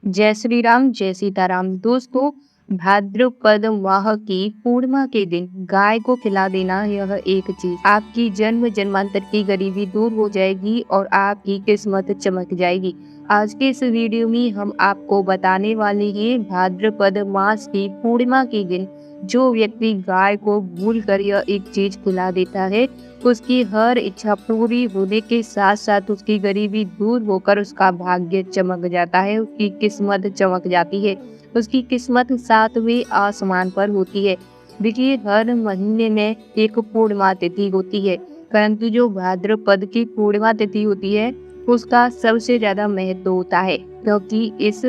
जय श्री राम, जय सीताराम। दोस्तों, भाद्रपद माह की पूर्णिमा के दिन गाय को खिला देना, यह एक चीज आपकी जन्म जन्मांतर की गरीबी दूर हो जाएगी और आपकी किस्मत चमक जाएगी। आज के इस वीडियो में हम आपको बताने वाले हैं भाद्रपद मास की पूर्णिमा के दिन जो व्यक्ति गाय को भूल कर यह एक चीज खिला देता है, उसकी हर इच्छा पूरी होने के साथ साथ उसकी गरीबी दूर होकर उसका भाग्य चमक जाता है, उसकी किस्मत चमक जाती है। उसकी किस्मत सातवें आसमान पर होती है। देखिए, हर महीने में एक पूर्णिमा तिथि होती है, परंतु जो भाद्रपद की पूर्णिमा तिथि होती है उसका सबसे ज्यादा महत्व होता है, क्योंकि इस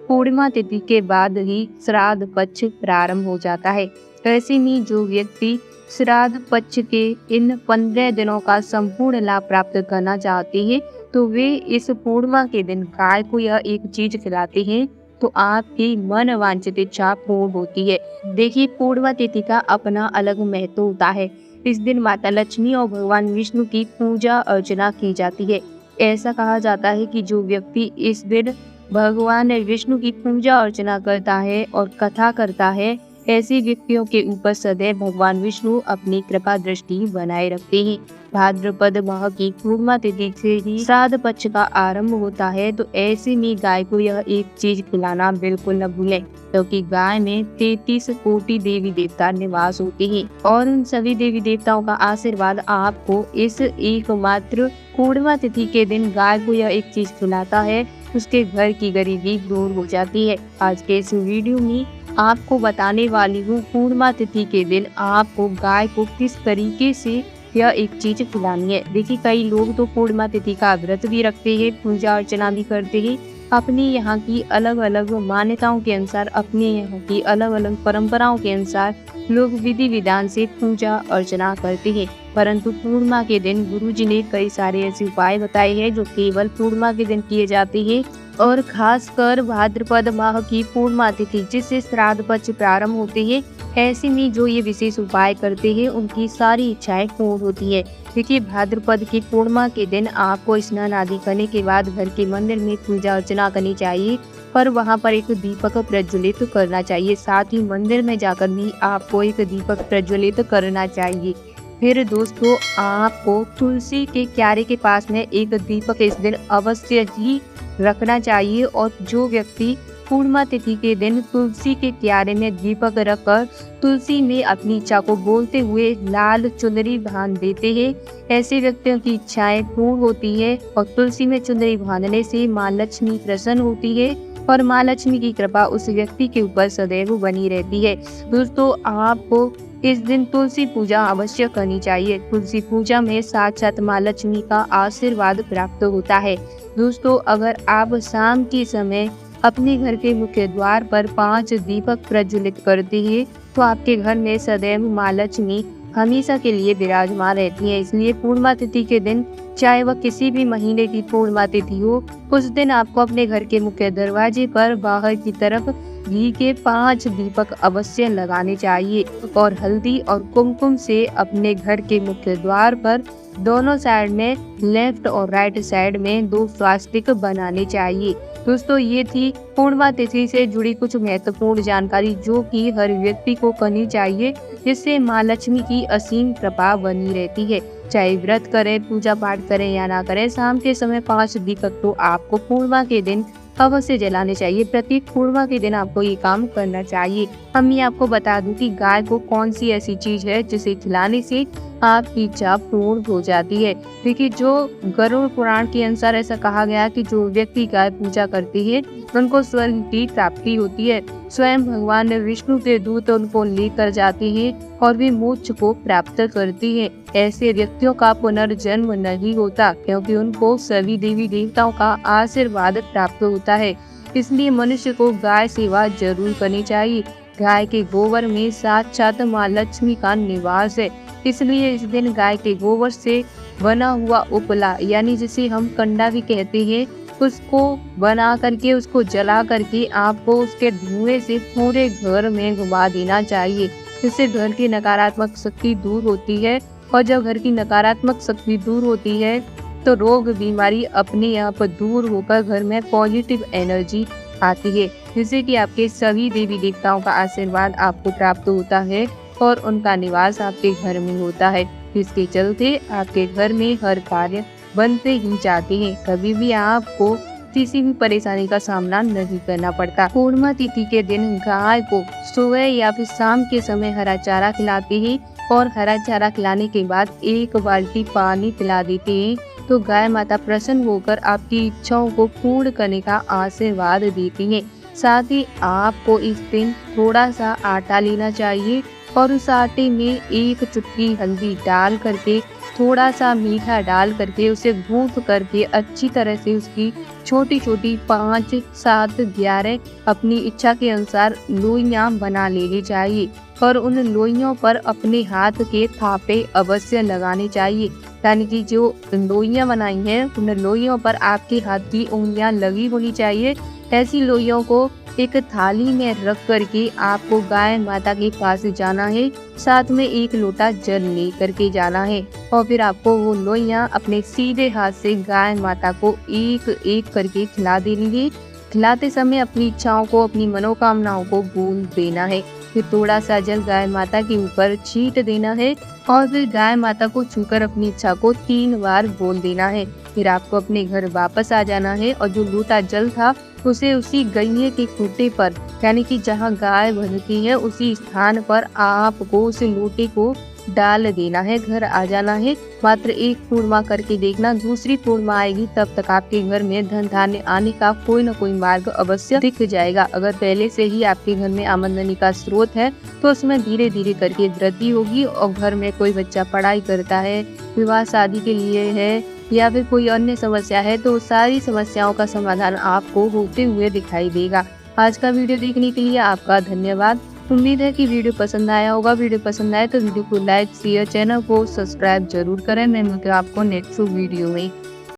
पूर्णिमा तिथि के बाद ही श्राद्ध पक्ष प्रारंभ हो जाता है। ऐसे में जो व्यक्ति श्राद्ध पक्ष के इन 15 दिनों का संपूर्ण लाभ प्राप्त करना चाहते हैं, तो वे इस पूर्णिमा के दिन गाय को यह एक चीज खिलाते हैं, तो आपकी मन वांछित इच्छा पूर्ण होती है। देखिए, पूर्णिमा तिथि का अपना अलग महत्व होता है। इस दिन माता लक्ष्मी और भगवान विष्णु की पूजा अर्चना की जाती है। ऐसा कहा जाता है कि जो व्यक्ति इस दिन भगवान विष्णु की पूजा अर्चना करता है और कथा करता है, ऐसे व्यक्तियों के ऊपर सदैव भगवान विष्णु अपनी कृपा दृष्टि बनाए रखते हैं। भाद्रपद माह की पूर्णिमा तिथि से ही श्राद्ध पक्ष का आरंभ होता है, तो ऐसे में गाय को यह एक चीज खिलाना बिल्कुल न भूलें, क्योंकि गाय में 33 कोटि देवी देवता निवास होते हैं और उन सभी देवी देवताओं का आशीर्वाद आपको इस एकमात्र पूर्णिमा तिथि के दिन गाय को यह एक चीज खिलाता है, उसके घर की गरीबी दूर हो जाती है। आज के इस वीडियो में आपको बताने वाली हूँ पूर्णिमा तिथि के दिन आपको गाय को किस तरीके से यह एक चीज खिलानी है। देखिए, कई लोग तो पूर्णिमा तिथि का व्रत भी रखते हैं, पूजा अर्चना भी करते हैं। अपने यहाँ की अलग अलग मान्यताओं के अनुसार, अपने यहाँ की अलग अलग परंपराओं के अनुसार लोग विधि विधान से पूजा अर्चना करते हैं, परंतु पूर्णिमा के दिन गुरुजी ने कई सारे ऐसे उपाय बताए हैं जो केवल पूर्णिमा के दिन किए जाते हैं और खासकर भाद्रपद माह की पूर्णिमा तिथि जिससे श्राद्ध पक्ष प्रारंभ होते हैं, ऐसे में जो ये विशेष उपाय करते हैं उनकी सारी इच्छाएं पूर्ण होती है। देखिए, भाद्रपद की पूर्णिमा के दिन आपको स्नान आदि करने के बाद घर के मंदिर में पूजा अर्चना करनी चाहिए, पर वहां पर एक दीपक प्रज्वलित करना चाहिए। साथ ही मंदिर में जाकर भी आपको एक दीपक प्रज्वलित करना चाहिए। फिर दोस्तों, आपको तुलसी के क्यारे के पास में एक दीपक इस दिन अवश्य ही रखना चाहिए और जो व्यक्ति पूर्णिमा तिथि के दिन तुलसी के क्यारे में दीपक रखकर तुलसी में अपनी इच्छा को बोलते हुए लाल चुनरी बांध देते हैं, ऐसे व्यक्तियों की इच्छाएं पूर्ण होती है और तुलसी में चुनरी बांधने से माँ लक्ष्मी प्रसन्न होती है और माँ लक्ष्मी की कृपा उस व्यक्ति के ऊपर सदैव बनी रहती है। दोस्तों, आपको इस दिन तुलसी पूजा अवश्य करनी चाहिए। तुलसी पूजा में साक्षात माँ लक्ष्मी का आशीर्वाद प्राप्त होता है। दोस्तों, अगर आप शाम के समय अपने घर के मुख्य द्वार पर 5 दीपक प्रज्वलित करते हैं, तो आपके घर में सदैव माँ लक्ष्मी हमेशा के लिए विराजमान रहती है। इसलिए पूर्णिमा तिथि के दिन, चाहे वह किसी भी महीने की पूर्णिमा तिथि हो, उस दिन आपको अपने घर के मुख्य दरवाजे पर बाहर की तरफ घी के 5 दीपक अवश्य लगाने चाहिए और हल्दी और कुमकुम से अपने घर के मुख्य द्वार पर दोनों साइड में, लेफ्ट और राइट साइड में 2 स्वास्तिक बनाने चाहिए। दोस्तों, ये थी पूर्णिमा तिथि से जुड़ी कुछ महत्वपूर्ण जानकारी जो कि हर व्यक्ति को करनी चाहिए, जिससे माँ लक्ष्मी की असीम कृपा बनी रहती है। चाहे व्रत करें, पूजा पाठ करें या ना करें, शाम के समय 5 दीपक तो आपको पूर्णिमा के दिन अवश्य जलाने चाहिए। प्रत्येक पूर्णिमा के दिन आपको ये काम करना चाहिए। हम ये आपको बता दूं कि गाय को कौन सी ऐसी चीज है जिसे खिलाने से आपकी इच्छा पूर्ण हो जाती है। देखिए, जो गरुड़ पुराण के अनुसार ऐसा कहा गया कि जो व्यक्ति गाय पूजा करती है उनको स्वर्ग की प्राप्ति होती है। स्वयं भगवान विष्णु के दूत उनको लेकर जाते हैं और वे मोक्ष को प्राप्त करती है। ऐसे व्यक्तियों का पुनर्जन्म नहीं होता, क्योंकि उनको सभी देवी देवताओं का आशीर्वाद प्राप्त होता है। इसलिए मनुष्य को गाय सेवा जरूर करनी चाहिए। गाय के गोबर में साक्षात माँ लक्ष्मी का निवास है, इसलिए इस दिन गाय के गोबर से बना हुआ उपला, यानी जिसे हम कंडा भी कहते हैं, उसको बना करके, उसको जला करके आपको उसके धुएं से पूरे घर में घुमा देना चाहिए। इससे घर की नकारात्मक शक्ति दूर होती है और जब घर की नकारात्मक शक्ति दूर होती है तो रोग बीमारी अपने आप दूर होकर घर में पॉजिटिव एनर्जी आती है, जिससे कि आपके सभी देवी देवताओं का आशीर्वाद आपको प्राप्त होता है और उनका निवास आपके घर में होता है, जिसके चलते आपके घर में हर कार्य बनते ही जाते हैं। कभी भी आपको किसी भी परेशानी का सामना नहीं करना पड़ता। पूर्णिमा तिथि के दिन गाय को सुबह या फिर शाम के समय हरा चारा खिलाते हैं और हरा चारा खिलाने के बाद 1 बाल्टी पानी पिला देते हैं, तो गाय माता प्रसन्न होकर आपकी इच्छाओं को पूर्ण करने का आशीर्वाद देती हैं। साथ ही आपको इस दिन थोड़ा सा आटा लेना चाहिए और उस आटे में 1 चुटकी हल्दी डाल करके, थोड़ा सा मीठा डाल करके उसे गूंथ करके अच्छी तरह से उसकी छोटी छोटी 5, 7, 11 अपनी इच्छा के अनुसार लोइयां बना लेनी चाहिए और उन लोइयों पर अपने हाथ के थापे अवश्य लगाने चाहिए। यानी कि जो लोइयां बनाई हैं उन लोइयों पर आपके हाथ की उंगलियां लगी होनी चाहिए। ऐसी लोइयों को एक थाली में रख करके आपको गाय माता के पास जाना है, साथ में 1 लोटा जल ले करके जाना है और फिर आपको वो लोइयां अपने सीधे हाथ से गाय माता को एक एक करके खिला देनी है। खिलाते समय अपनी इच्छाओं को, अपनी मनोकामनाओं को बोल देना है। फिर थोड़ा सा जल गाय माता के ऊपर छींट देना है और फिर गाय माता को छूकर अपनी इच्छा को 3 बार बोल देना है। फिर आपको अपने घर वापस आ जाना है और जो लोटा जल था उसे उसी गैये के खूंटे पर, यानी कि जहाँ गाय बंधती है उसी स्थान पर आपको उस लोटे को डाल देना है। घर आ जाना है। मात्र 1 पूर्णिमा करके देखना, दूसरी पूर्णिमा आएगी तब तक आपके घर में धन धान्य आने का कोई न कोई मार्ग अवश्य दिख जाएगा। अगर पहले से ही आपके घर में आमदनी का स्रोत है तो उसमें धीरे धीरे करके वृद्धि होगी और घर में कोई बच्चा पढ़ाई करता है, विवाह शादी के लिए है या फिर कोई अन्य समस्या है तो सारी समस्याओं का समाधान आपको होते हुए दिखाई देगा। आज का वीडियो देखने के लिए आपका धन्यवाद। उम्मीद है कि वीडियो पसंद आया होगा। वीडियो पसंद आए तो वीडियो को लाइक, शेयर, चैनल को सब्सक्राइब जरूर करें। मैं मिलूंगी आपको नेक्स्ट वीडियो में।